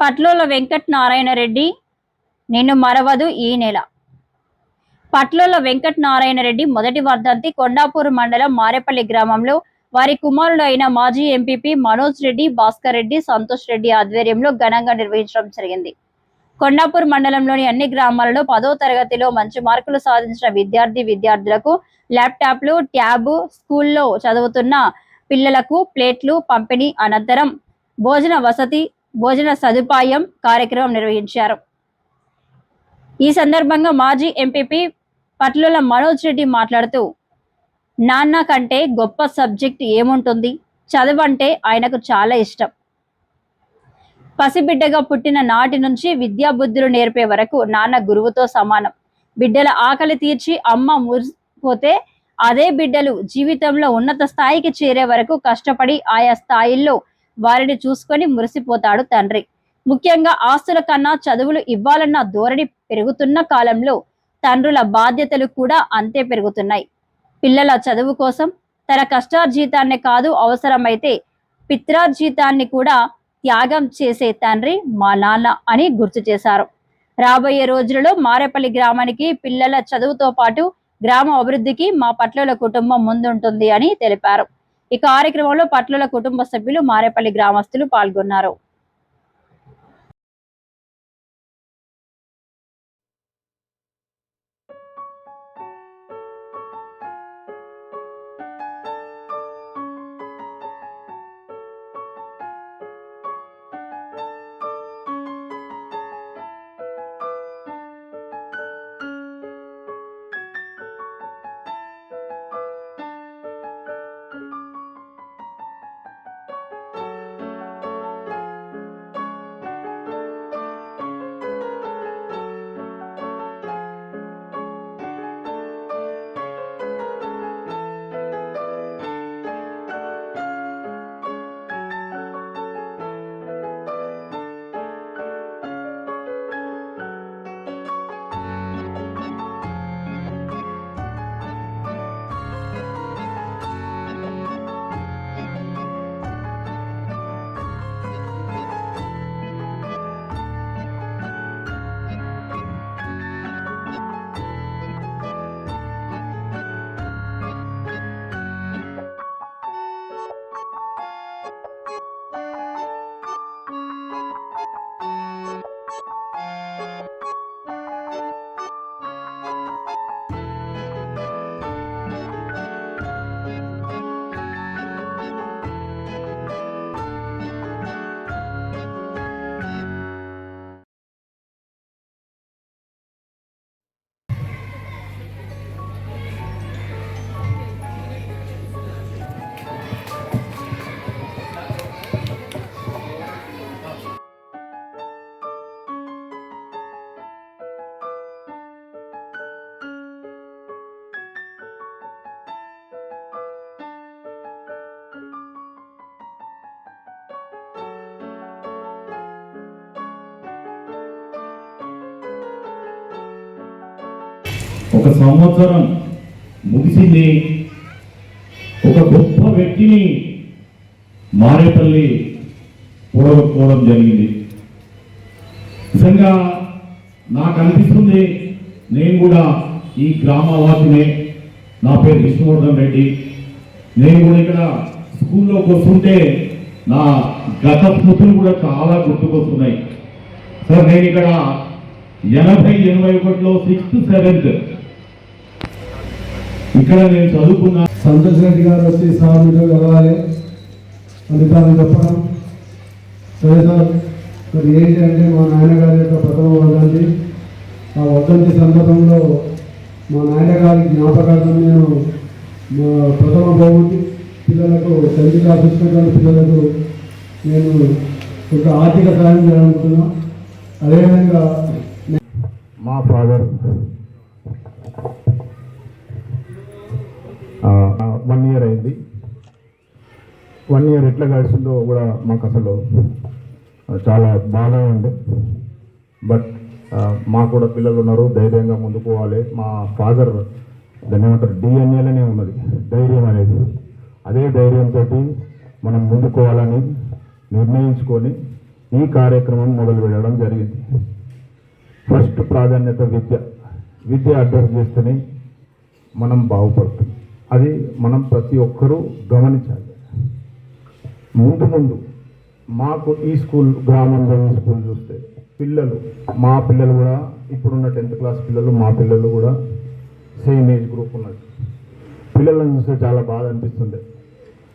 పట్లోల వెంకట నారాయణ రెడ్డి నిన్ను మరవదు ఈ నెల. పట్లోల వెంకట నారాయణ రెడ్డి మొదటి వర్ధంతి కొండాపూర్ మండలం మారేపల్లి గ్రామంలో వారి కుమారుడు అయిన మాజీ ఎంపీపీ మనోజ్ రెడ్డి, భాస్కర్ రెడ్డి, సంతోష్ రెడ్డి ఆధ్వర్యంలో ఘనంగా నిర్వహించడం జరిగింది. కొండాపూర్ మండలంలోని అన్ని గ్రామాలలో 10వ తరగతిలో మంచి మార్కులు సాధించిన విద్యార్థులకు ల్యాప్టాప్లు, ట్యాబ్, స్కూల్లో చదువుతున్న పిల్లలకు ప్లేట్లు పంపిణీ అనంతరం భోజన సదుపాయం కార్యక్రమం నిర్వహించారు. ఈ సందర్భంగా మాజీ ఎంపీపీ పట్లోల మనోజ్ రెడ్డి మాట్లాడుతూ, నాన్న కంటే గొప్ప సబ్జెక్ట్ ఏముంటుంది, చదువంటే ఆయనకు చాలా ఇష్టం. పసిబిడ్డగా పుట్టిన నాటి నుంచి విద్యా బుద్ధులు నేర్పే వరకు నాన్న గురువుతో సమానం. బిడ్డల ఆకలి తీర్చి అమ్మ మురిసిపోతే అదే బిడ్డలు జీవితంలో ఉన్నత స్థాయికి చేరే వరకు కష్టపడి ఆయా స్థాయిల్లో వారిని చూసుకొని మురిసిపోతాడు తండ్రి. ముఖ్యంగా ఆస్తుల కన్నా చదువులు ఇవ్వాలన్న ధోరణి పెరుగుతున్న కాలంలో తండ్రుల బాధ్యతలు కూడా అంతే పెరుగుతున్నాయి. పిల్లల చదువు కోసం తన కష్టార్జితాన్ని కాదు, అవసరమైతే పిత్రార్జితాన్ని కూడా త్యాగం చేసే తండ్రి మా నాన్న అని గుర్తు చేశారు. రాబోయే రోజులలో మారేపల్లి గ్రామానికి పిల్లల చదువుతో పాటు గ్రామ అభివృద్ధికి మా పట్లోల కుటుంబం ముందుంటుంది అని తెలిపారు. ఈ కార్యక్రమంలో పట్లోల కుటుంబ సభ్యులు, మారేపల్లి గ్రామస్తులు పాల్గొన్నారు. ఒక సంవత్సరం ముగిసింది. ఒక గొప్ప వ్యక్తిని మారేపల్లి కూడగొట్టుకోవడం జరిగింది. నిజంగా నాకు అనిపిస్తుంది, నేను కూడా ఈ గ్రామవాసినే. నా పేరు విష్ణువర్ధన్ రెడ్డి. నేను కూడా ఇక్కడ స్కూల్లోకి వస్తుంటే నా గత స్మృతులు కూడా చాలా గుర్తుకొస్తున్నాయి. సార్, నేను ఇక్కడ 80-81లో 6th 7th ఇక్కడ నేను చదువుకున్నా. సంతోష్ రెడ్డి గారు వచ్చి సార్ మీరు కలవాలి అని సార్ చెప్పడం. సరే సార్, మరి ఏంటి అంటే మా నాన్నగారి యొక్క ప్రథమ వర్ధంతి. ఆ వర్ధంతి సందర్భంలో మా నాన్నగారి జ్ఞాపకార్థం నేను మా ప్రథమ బహుమతి పిల్లలకు, 10th క్లాస్ వచ్చినటువంటి పిల్లలకు నేను ఒక ఆర్థిక సహాయం చేయాలనుకుంటున్నాను. అదేవిధంగా మా ఫాదర్ 1 year అయింది. 1 year ఎట్లా గడిచిందో కూడా మాకు అసలు చాలా బాగా ఉంది. బట్ మాకు కూడా పిల్లలు ఉన్నారు, ధైర్యంగా ముందుకు పోవాలి. మా ఫాదర్ దాన్ని ఏమంటారు, డిఎన్ఏలోనే ఉన్నది ధైర్యం అనేది. అదే ధైర్యంతో మనం ముందుకోవాలని నిర్ణయించుకొని ఈ కార్యక్రమం మొదలు పెట్టడం జరిగింది. ఫస్ట్ ప్రాధాన్యత విద్య అడ్రస్ చేస్తేనే మనం బాగుపడుతుంది. అది మనం ప్రతి ఒక్కరూ గమనించాలి. ముందు మాకు ఈ స్కూల్, గ్రామంలో ఈ స్కూల్ చూస్తే మా పిల్లలు కూడా ఇప్పుడున్న 10th క్లాస్ పిల్లలు, మా పిల్లలు కూడా సేమ్ ఏజ్ గ్రూప్ ఉన్నది. పిల్లలను చూస్తే చాలా బాధ అనిపిస్తుంది.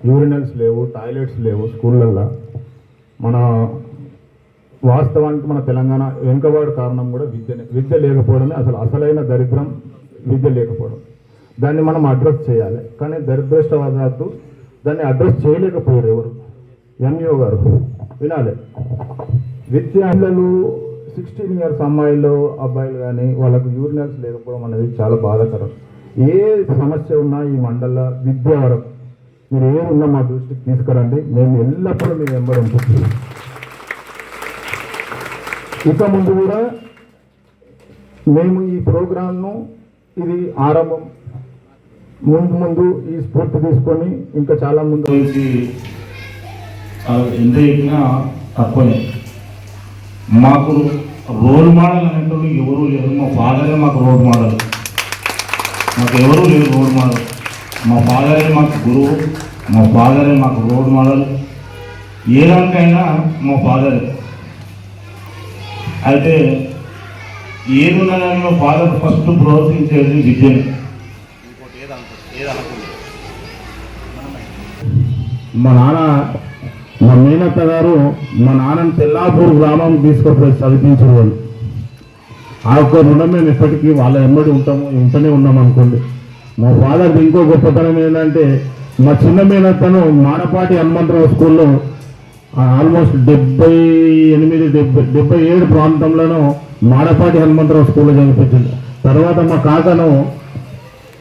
యూరినల్స్ లేవు, టాయిలెట్స్ లేవు స్కూళ్ళల్లో. వాస్తవానికి మన తెలంగాణ వెనుకబాటు కారణం కూడా విద్య లేకపోవడమే. అసలైన దరిద్రం విద్య లేకపోవడం. దాన్ని మనం అడ్రస్ చేయాలి. కానీ దరిద్రష్టవశాత్తు దాన్ని అడ్రస్ చేయలేకపోయారు ఎవరు. ఎంఈఓ గారు వినాలి. విద్యార్థులు 16 years అమ్మాయిలు, అబ్బాయిలు కానీ వాళ్ళకు యూరినల్స్ లేకపోవడం అనేది చాలా బాధాకరం. ఏ సమస్య ఉన్నా ఈ మండల విద్య వరకు మీరు ఏమున్నా మా దృష్టికి తీసుకురండి. మేము ఎల్లప్పుడూ మేము వెంబడి ఉంటుంది. ఇక ముందు కూడా మేము ఈ ప్రోగ్రాంను, ఇది ఆరంభం, ముందు ఈ స్ఫూర్తి తీసుకొని ఇంకా చాలా ముందు గురించి ఎంత చెప్పినా తక్కువనే. మాకు రోల్ మోడల్ అనేటువంటి ఎవరూ లేరు. మా ఫాదరే మాకు రోల్ మోడల్. మాకు ఎవరూ లేరు రోల్ మోడల్. మా ఫాదరే మాకు గురువు, మా ఫాదరే మాకు రోల్ మోడల్. ఏ దానికైనా మా ఫాదరే. అయితే ఏదున్నా కానీ మా ఫాదర్ ఫస్ట్ ప్రోత్సహించేది విద్యను. మా మేనత్త గారు మా నాన్నని తెల్లాపూర్ గ్రామం తీసుకుపోయి చదివించారు వాళ్ళు. ఆ ఒక్క రుణం మేము ఎప్పటికీ వాళ్ళ ఎమ్మడి ఉంటూనే ఉన్నాం అనుకోండి. మా ఫాదర్ ఇంకో గొప్పతనం ఏంటంటే, మా చిన్న మేనత్తను మాడపాటి హనుమంతరావు స్కూల్లో ఆల్మోస్ట్ 77 ప్రాంతంలోనూ మాడపాటి హనుమంతరావు స్కూల్లో చదివించింది. తర్వాత మా కాకను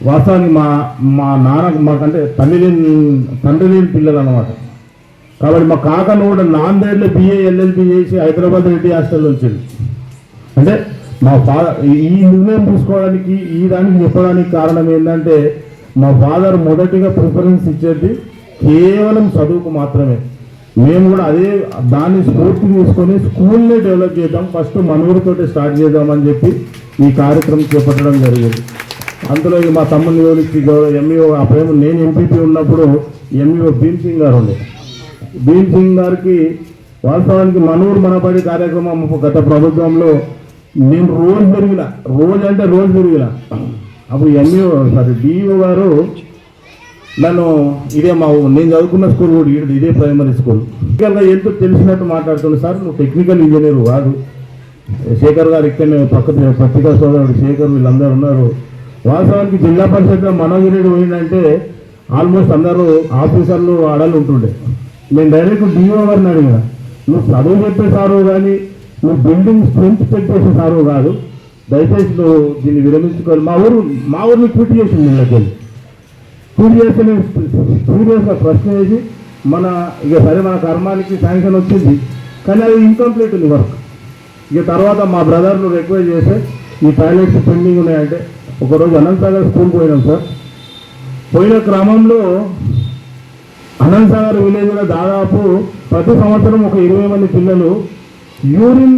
వాస్తవానికి మా నాన్న మాకంటే తండ్రి లేని పిల్లలు అన్నమాట. కాబట్టి మా కాకను కూడా నాందేడ్లో BA LLB చేసి హైదరాబాద్ రెడ్డి హాస్టల్లో వచ్చింది. అంటే మా ఫాదర్ ఈ నిర్ణయం తీసుకోవడానికి, ఈ దానికి చెప్పడానికి కారణం ఏంటంటే, మా ఫాదర్ మొదటిగా ప్రిఫరెన్స్ ఇచ్చేది కేవలం చదువుకు మాత్రమే. మేము కూడా దాన్ని స్ఫూర్తి తీసుకొని స్కూల్నే డెవలప్ చేద్దాం, ఫస్ట్ మనూరుతోటి స్టార్ట్ చేద్దామని చెప్పి ఈ కార్యక్రమం చేపట్టడం జరిగింది. అందులో మా తమ్ముని వివరించి ఎంఈఓ, అప్పుడేమో నేను ఎంపీపీ ఉన్నప్పుడు ఎంఈఓ భీమ్ సింగ్ గారు ఉండే. భీమ్ సింగ్ గారికి వాస్తవానికి మనూరు మనబడి కార్యక్రమం గత ప్రభుత్వంలో నేను రోజు పెరిగిన. అప్పుడు డిఈఓ గారు నన్ను నేను చదువుకున్న స్కూల్ కూడా ఇదే ప్రైమరీ స్కూల్. టెక్నికల్గా ఎంతో తెలిసినట్టు మాట్లాడుతున్నాను. సార్ నువ్వు టెక్నికల్ ఇంజనీర్ కాదు. శేఖర్ గారు ఇక్కడనే పత్రికా సోదరుడు శేఖర్, వీళ్ళందరూ ఉన్నారు. వాస్తవానికి జిల్లా పరిషత్లో మనోజిరెడ్డి పోయిందంటే ఆల్మోస్ట్ అందరూ ఆఫీసర్లు ఆడలు ఉంటుండే. నేను డైరెక్ట్ డిఓ గారిని అడిగిన, నువ్వు చదువు చెప్పే సారు కానీ నువ్వు బిల్డింగ్ స్ట్రెంత్ చెక్ చేసే సారు కాదు, దయచేసి నువ్వు దీన్ని విరమించుకోవాలి. మా ఊరిని ట్వీట్ చేసింది. వీళ్ళకి ట్వీట్ చేస్తే నేను సీరియస్గా ప్రశ్న వేసి సరే మన కర్మానికి శాంక్షన్ వచ్చింది, కానీ అది ఇన్కంప్లీట్ ఉంది వర్క్. తర్వాత మా బ్రదర్ను రిక్వెస్ట్ చేస్తే ఈ టాయిలెట్స్ పెండింగ్ ఉన్నాయంటే, ఒకరోజు అనంతసాగర్ స్కూల్కి పోయినాం సార్. పోయిన క్రమంలో అనంతసాగర్ విలేజ్లో దాదాపు ప్రతి సంవత్సరం ఒక 20 మంది పిల్లలు యూరిన్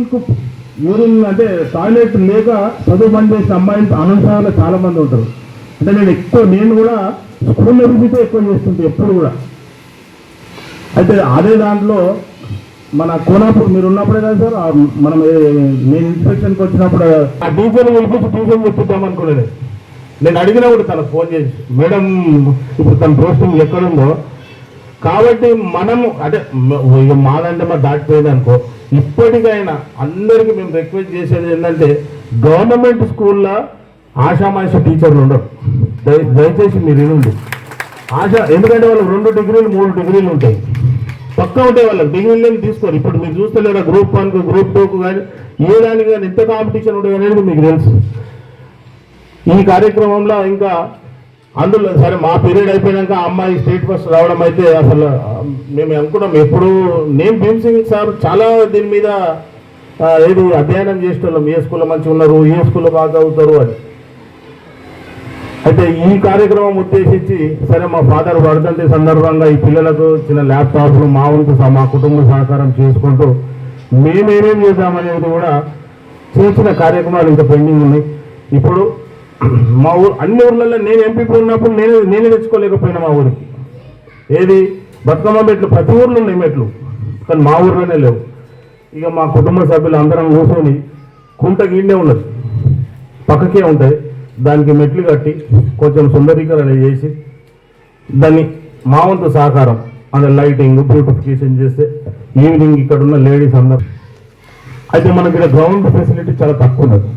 అంటే టాయిలెట్ లేక చదువు బంద్ చేసే అమ్మాయిలు అనంతసాగర్లో చాలా మంది ఉంటారు. అంటే నేను కూడా స్కూల్లో విజిట్ ఎక్కువ చేస్తుంటే ఎప్పుడు కూడా. అయితే అదే దాంట్లో మన కోనాపూర్ మీరు ఉన్నప్పుడే కదా సార్, మనం నేను ఇన్స్పెక్షన్కి వచ్చినప్పుడు ఆ టీచర్ని పిలిపించి ట్యూషన్ చెప్తామనుకున్నాను. నేను అడిగినా కూడా తనకు ఫోన్ చేసి, మేడం ఇప్పుడు తన పోస్టింగ్ ఎక్కడుందో, కాబట్టి మనము అంటే మాదంటే మా దాటిపోయింది అనుకో, ఇప్పటికైనా అందరికీ మేము రిక్వెస్ట్ చేసేది ఏంటంటే, గవర్నమెంట్ స్కూల్లో ఆషామాషి టీచర్లు ఉండరు. దయచేసి మీరు వినండి. ఎందుకంటే వాళ్ళు 2 డిగ్రీలు 3 డిగ్రీలు ఉంటాయి, పక్కా ఉంటాయి. వాళ్ళకి డిగ్రీలు తీసుకోరు. ఇప్పుడు మీరు చూస్తలేరా గ్రూప్ 1కు గ్రూప్ 2కు కానీ ఏ దానికి కానీ ఎంత కాంపిటీషన్ ఉంటుంది అనేది మీకు తెలుసు. ఈ కార్యక్రమంలో ఇంకా అందులో సరే మా పీరియడ్ అయిపోయాక అమ్మాయి స్టేట్ ఫస్ట్ రావడం అయితే అసలు మేము అనుకున్నాం. ఎప్పుడు నేను భీమ్ సింగ్ సార్ చాలా దీని మీద అధ్యయనం చేసేవాళ్ళం, ఏ స్కూల్లో మంచిగా ఉన్నారు, ఏ స్కూల్లో బాగా అవుతారు అని. అయితే ఈ కార్యక్రమం ఉద్దేశించి సరే మా ఫాదర్ వర్ధంతి సందర్భంగా ఈ పిల్లలకు చిన్న ల్యాప్టాప్లు మా వంతు మా కుటుంబ సహకారం చేసుకుంటూ మేమేమేం చేద్దామనేది కూడా చిన్న కార్యక్రమాలు ఇంకా పెండింగ్ ఉన్నాయి. ఇప్పుడు మా ఊరు అన్ని ఊర్లలో నేను ఎంపీపీ ఉన్నప్పుడు నేనే తెచ్చుకోలేకపోయినా మా ఊరికి. ఏది బతుకమ్మ మెట్లు ప్రతి ఊర్లో ఉన్నాయి మెట్లు, కానీ మా ఊర్లోనే లేవు. ఇక మా కుటుంబ సభ్యులు అందరం కూర్చొని కుంట గిన్నె ఉన్నది పక్కకే ఉంటాయి, దానికి మెట్లు కట్టి కొంచెం సుందరీకరణ చేసి దాన్ని మా వంతు సహకారం అంటే లైటింగ్ బ్యూటిఫికేషన్ చేస్తే ఈవినింగ్ ఇక్కడ ఉన్న లేడీస్ అందరూ. అయితే మనకి ఇక్కడ గ్రౌండ్ ఫెసిలిటీ చాలా తక్కువ ఉన్నది.